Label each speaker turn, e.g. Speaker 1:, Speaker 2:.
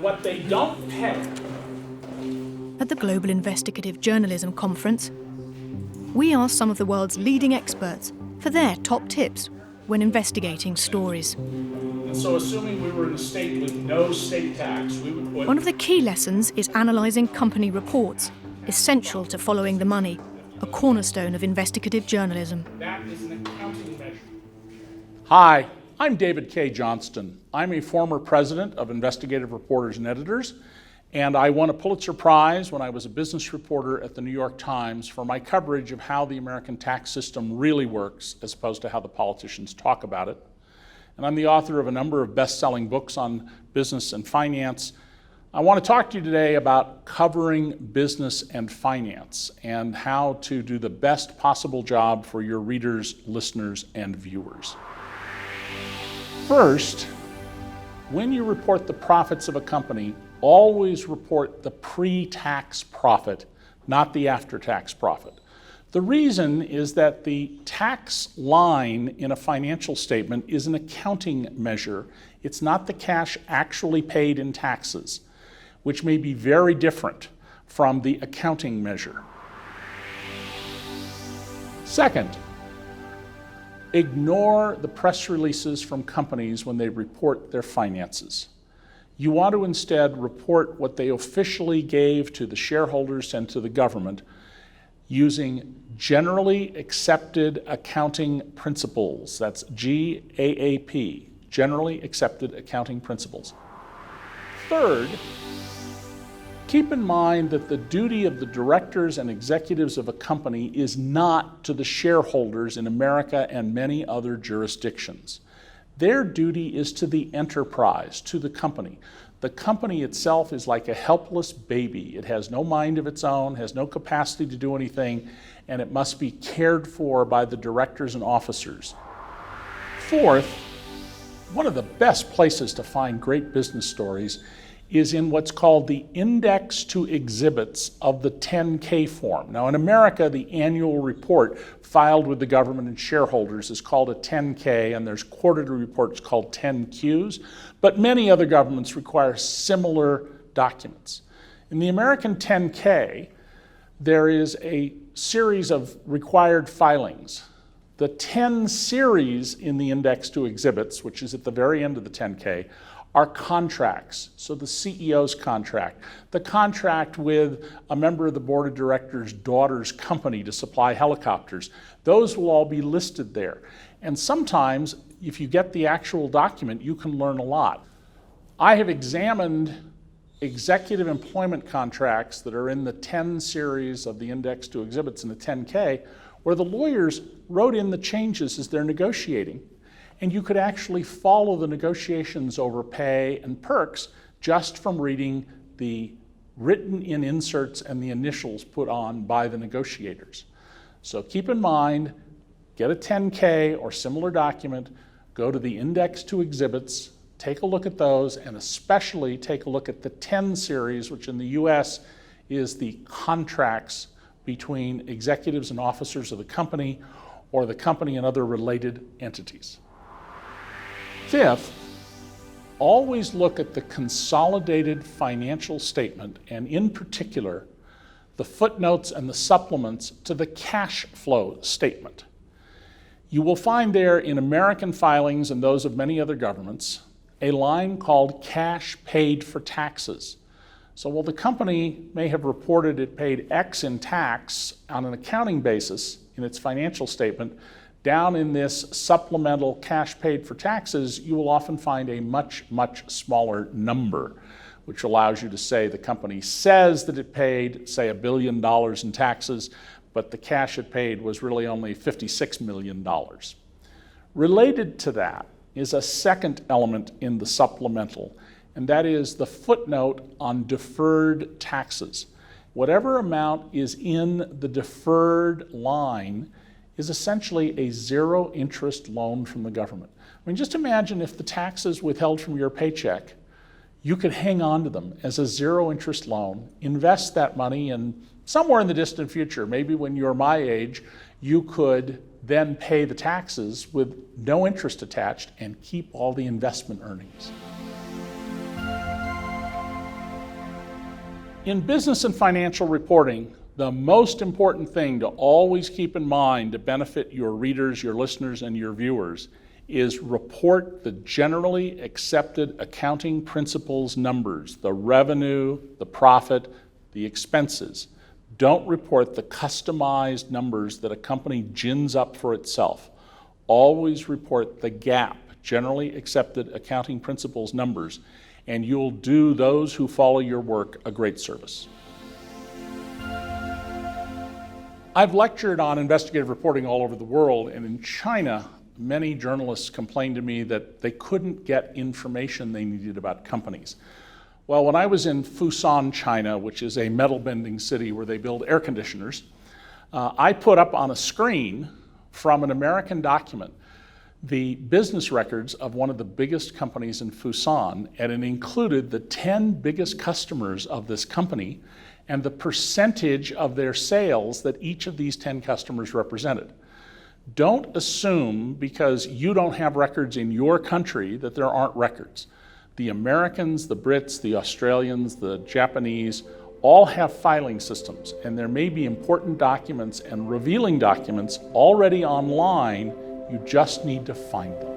Speaker 1: what they don't pay.
Speaker 2: At the Global Investigative Journalism Conference, we asked some of the world's leading experts for their top tips when investigating stories.
Speaker 1: And so assuming we were in a state with no state tax, we would put...
Speaker 2: One of the key lessons is analysing company reports, essential to following the money, a cornerstone of investigative journalism.
Speaker 1: That is an accounting measure.
Speaker 3: Hi, I'm David K. Johnston. I'm a former president of Investigative Reporters and Editors, and I won a Pulitzer Prize when I was a business reporter at the New York Times for my coverage of how the American tax system really works as opposed to how the politicians talk about it. And I'm the author of a number of best-selling books on business and finance. I want to talk to you today about covering business and finance and how to do the best possible job for your readers, listeners, and viewers. First, when you report the profits of a company, always report the pre-tax profit, not the after-tax profit. The reason is that the tax line in a financial statement is an accounting measure. It's not the cash actually paid in taxes, which may be very different from the accounting measure. Second, ignore the press releases from companies when they report their finances. You want to instead report what they officially gave to the shareholders and to the government using generally accepted accounting principles. That's GAAP, generally accepted accounting principles. Third, keep in mind that the duty of the directors and executives of a company is not to the shareholders in America and many other jurisdictions. Their duty is to the enterprise, to the company. The company itself is like a helpless baby. It has no mind of its own, has no capacity to do anything, and it must be cared for by the directors and officers. Fourth, one of the best places to find great business stories is in what's called the Index to Exhibits of the 10K form. Now in America, the annual report filed with the government and shareholders is called a 10K, and there's quarterly reports called 10Qs, but many other governments require similar documents. In the American 10K, there is a series of required filings. The 10 series in the Index to Exhibits, which is at the very end of the 10K, are contracts. So the CEO's contract, the contract with a member of the board of directors' daughter's company to supply helicopters, those will all be listed there. And sometimes, if you get the actual document, you can learn a lot. I have examined executive employment contracts that are in the 10 series of the Index to Exhibits in the 10K, where the lawyers wrote in the changes as they're negotiating. And you could actually follow the negotiations over pay and perks just from reading the written in inserts and the initials put on by the negotiators. So keep in mind, get a 10K or similar document, go to the Index to Exhibits, take a look at those, and especially take a look at the 10 series, which in the US is the contracts between executives and officers of the company or the company and other related entities. Fifth, always look at the consolidated financial statement, and in particular, the footnotes and the supplements to the cash flow statement. You will find there in American filings and those of many other governments, a line called cash paid for taxes. So while the company may have reported it paid X in tax on an accounting basis in its financial statement, down in this supplemental cash paid for taxes, you will often find a much, much smaller number, which allows you to say the company says that it paid, say, $1 billion in taxes, but the cash it paid was really only $56 million. Related to that is a second element in the supplemental, and that is the footnote on deferred taxes. Whatever amount is in the deferred line is essentially a zero interest loan from the government. I mean, just imagine if the taxes withheld from your paycheck, you could hang on to them as a zero interest loan, invest that money, and somewhere in the distant future, maybe when you're my age, you could then pay the taxes with no interest attached and keep all the investment earnings. In business and financial reporting, the most important thing to always keep in mind to benefit your readers, your listeners, and your viewers is report the generally accepted accounting principles numbers, the revenue, the profit, the expenses. Don't report the customized numbers that a company gins up for itself. Always report the GAAP, generally accepted accounting principles numbers, and you'll do those who follow your work a great service. I've lectured on investigative reporting all over the world, and in China, many journalists complained to me that they couldn't get information they needed about companies. Well, when I was in Fusan, China, which is a metal-bending city where they build air conditioners, I put up on a screen from an American document the business records of one of the biggest companies in Fusan, and it included the 10 biggest customers of this company and the percentage of their sales that each of these 10 customers represented. Don't assume because you don't have records in your country that there aren't records. The Americans, the Brits, the Australians, the Japanese all have filing systems, and there may be important documents and revealing documents already online. You just need to find them.